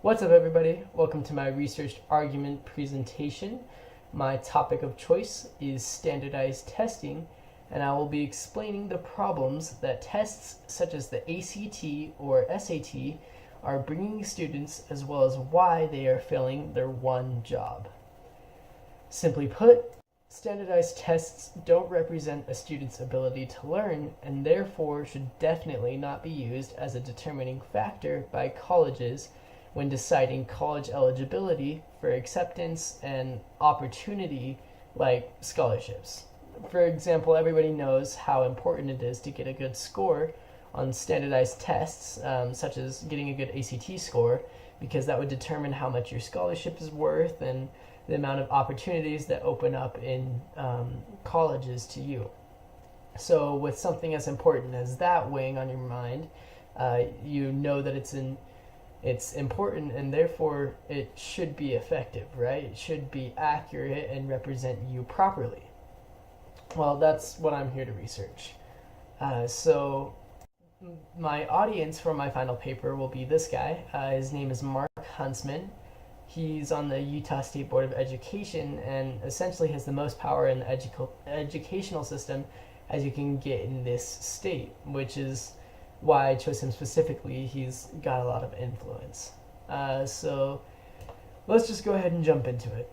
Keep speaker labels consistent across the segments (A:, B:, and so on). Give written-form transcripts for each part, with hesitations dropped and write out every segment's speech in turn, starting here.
A: What's up, everybody? Welcome to my research argument presentation. My topic of choice is standardized testing, and I will be explaining the problems that tests such as the ACT or SAT are bringing students, as well as why they are failing their one job. Simply put, standardized tests don't represent a student's ability to learn, and therefore should definitely not be used as a determining factor by colleges when deciding college eligibility for acceptance and opportunity like scholarships. For example, everybody knows how important it is to get a good score on standardized tests, such as getting a good ACT score, because that would determine how much your scholarship is worth and the amount of opportunities that open up in colleges to you. So with something as important as that weighing on your mind, you know that it's important, and therefore it should be effective, right? It should be accurate and represent you properly. Well, that's what I'm here to research. So my audience for my final paper will be this guy. His name is Mark Huntsman. He's on the Utah State Board of Education and essentially has the most power in the educational system as you can get in this state, which is why I chose him specifically. He's got a lot of influence. So let's just go ahead and jump into it.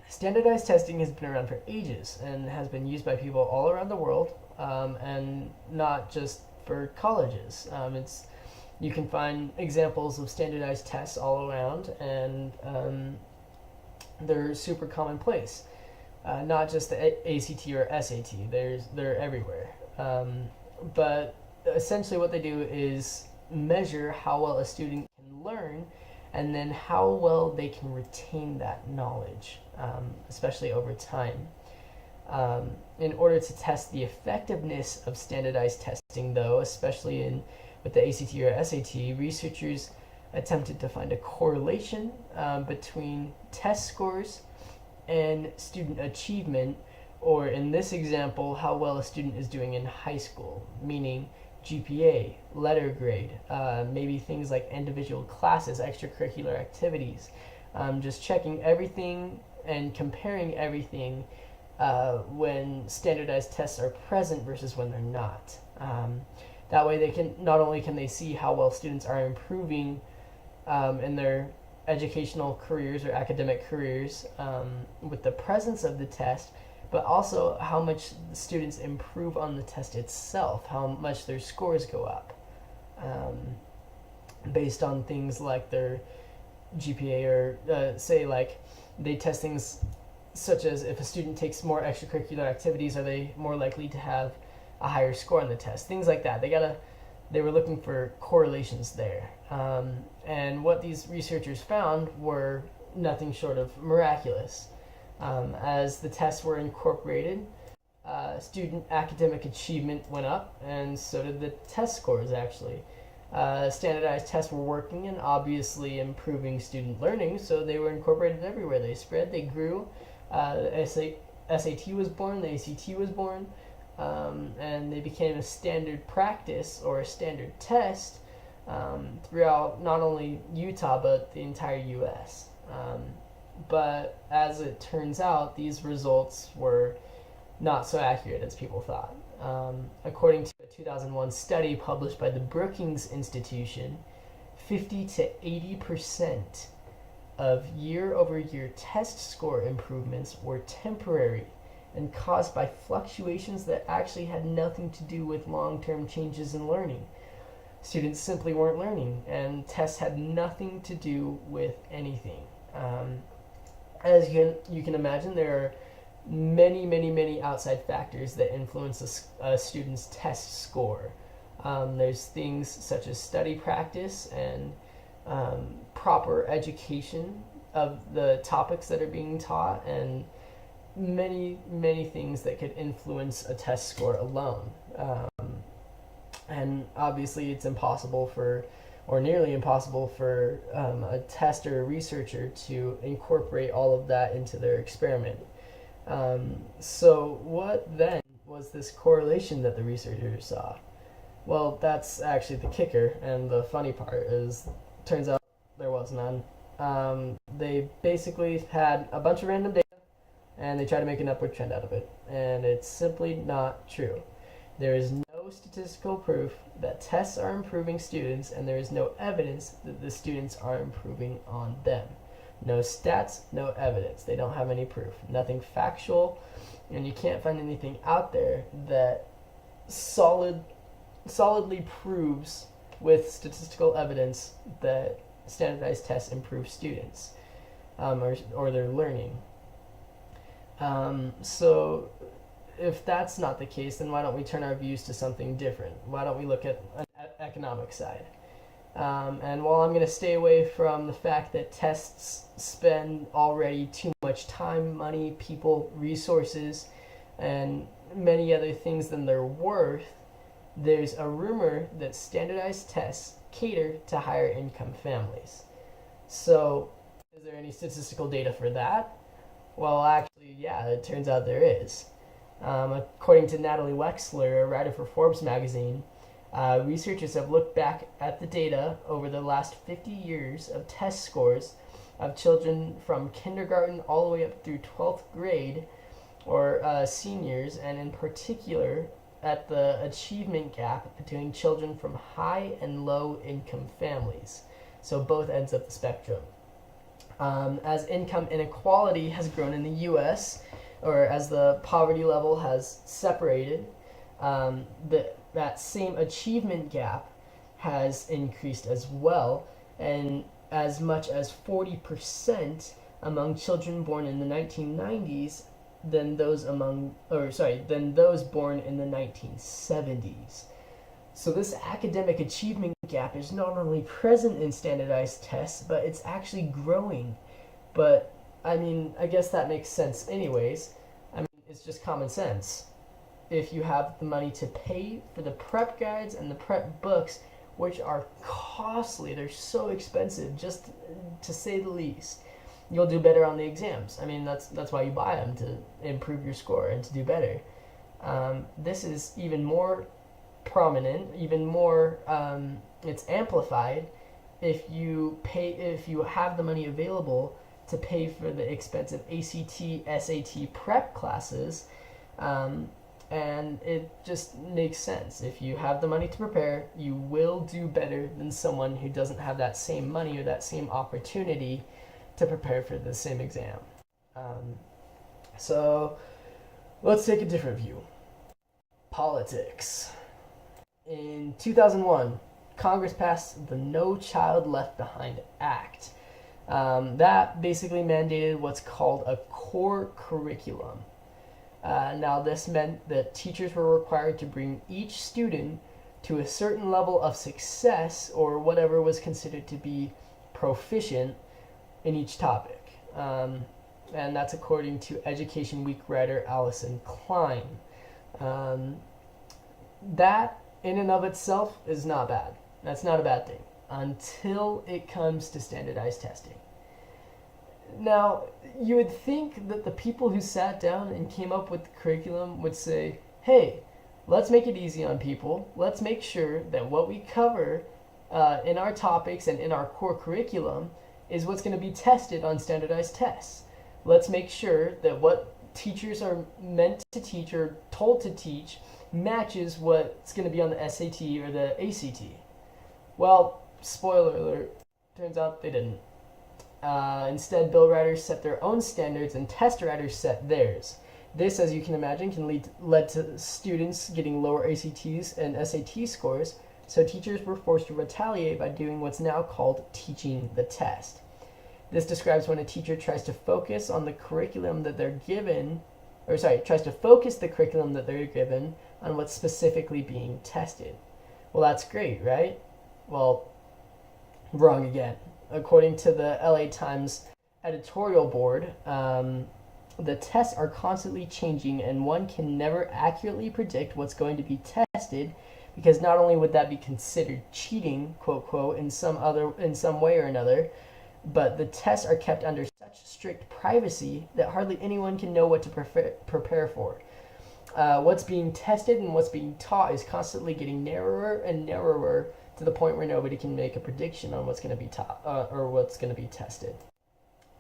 A: Standardized testing has been around for ages and has been used by people all around the world, and not just for colleges. You can find examples of standardized tests all around, and they're super commonplace. Not just the ACT or SAT, they're everywhere. But essentially what they do is measure how well a student can learn and then how well they can retain that knowledge, especially over time. In order to test the effectiveness of standardized testing, though, especially with the ACT or SAT, researchers attempted to find a correlation between test scores and student achievement, or in this example, how well a student is doing in high school, meaning GPA, letter grade, maybe things like individual classes, extracurricular activities, just checking everything and comparing everything when standardized tests are present versus when they're not. That way they can, not only can they see how well students are improving in their educational careers or academic careers with the presence of the test, but also how much students improve on the test itself, how much their scores go up, based on things like their GPA, or say like they test things such as if a student takes more extracurricular activities, are they more likely to have a higher score on the test, things like that. They were looking for correlations there, and what these researchers found were nothing short of miraculous. As the tests were incorporated, student academic achievement went up, and so did the test scores, actually. Standardized tests were working and obviously improving student learning, so they were incorporated everywhere. They spread, they grew. The SAT was born, the ACT was born, and they became a standard practice or a standard test throughout not only Utah, but the entire U.S. But as it turns out, these results were not so accurate as people thought. According to a 2001 study published by the Brookings Institution, 50 to 80% of year-over-year test score improvements were temporary and caused by fluctuations that actually had nothing to do with long-term changes in learning. Students simply weren't learning, and tests had nothing to do with anything. As you can imagine, there are many outside factors that influence a student's test score. There's things such as study practice and proper education of the topics that are being taught, and many things that could influence a test score alone. And obviously it's impossible or nearly impossible for a tester or researcher to incorporate all of that into their experiment. So what then was this correlation that the researchers saw? Well, that's actually the kicker, and the funny part is turns out there was none. They basically had a bunch of random data and they tried to make an upward trend out of it, and it's simply not true. There is no statistical proof that tests are improving students, and there is no evidence that the students are improving on them. No stats, no evidence. They don't have any proof. Nothing factual, and you can't find anything out there that solidly proves with statistical evidence that standardized tests improve students or their learning. So if that's not the case, then why don't we turn our views to something different? Why don't we look at an economic side? And while I'm going to stay away from the fact that tests spend already too much time, money, people, resources, and many other things than they're worth, there's a rumor that standardized tests cater to higher income families. So, is there any statistical data for that? Well, actually, yeah, it turns out there is. According to Natalie Wexler, a writer for Forbes magazine, researchers have looked back at the data over the last 50 years of test scores of children from kindergarten all the way up through 12th grade, or seniors, and in particular at the achievement gap between children from high and low income families, so both ends of the spectrum. As income inequality has grown in the US, or as the poverty level has separated, that same achievement gap has increased as well, and as much as 40% among children born in the 1990s than those born in the 1970s. So this academic achievement gap is not only present in standardized tests, but it's actually growing. But I mean, I guess that makes sense anyways. I mean, it's just common sense. If you have the money to pay for the prep guides and the prep books, which are costly, they're so expensive, just to say the least, you'll do better on the exams. I mean, that's why you buy them, to improve your score and to do better. This is even more prominent, even more, it's amplified if you have the money available to pay for the expensive ACT, SAT prep classes, and it just makes sense. If you have the money to prepare, you will do better than someone who doesn't have that same money or that same opportunity to prepare for the same exam. So let's take a different view. Politics. In 2001, Congress passed the No Child Left Behind Act. That basically mandated what's called a core curriculum. Now, this meant that teachers were required to bring each student to a certain level of success, or whatever was considered to be proficient in each topic. And that's according to Education Week writer Allison Klein. That, in and of itself, is not bad. That's not a bad thing, until it comes to standardized testing. Now, you would think that the people who sat down and came up with the curriculum would say, hey, let's make it easy on people. Let's make sure that what we cover in our topics and in our core curriculum is what's going to be tested on standardized tests. Let's make sure that what teachers are meant to teach or told to teach matches what's going to be on the SAT or the ACT. Well, spoiler alert, turns out they didn't. Instead, bill writers set their own standards and test writers set theirs. This, as you can imagine, can led to students getting lower ACTs and SAT scores, so teachers were forced to retaliate by doing what's now called teaching the test. This describes when a teacher tries to focus on the curriculum that they're given, tries to focus the curriculum that they're given on what's specifically being tested. Well, that's great, right? Well, wrong again. According to the LA Times editorial board, the tests are constantly changing, and one can never accurately predict what's going to be tested, because not only would that be considered cheating, quote quote, in some way or another, but the tests are kept under such strict privacy that hardly anyone can know what to prepare for. What's being tested and what's being taught is constantly getting narrower and narrower to the point where nobody can make a prediction on what's going to be taught or what's going to be tested.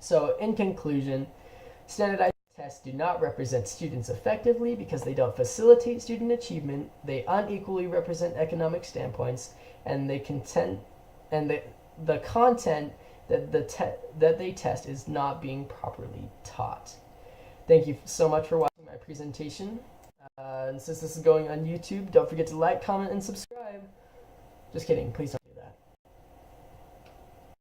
A: So, in conclusion, standardized tests do not represent students effectively because they don't facilitate student achievement, they unequally represent economic standpoints, and the content that they test is not being properly taught. Thank you so much for watching my presentation. And since this is going on YouTube, don't forget to like, comment, and subscribe. Just kidding, please don't.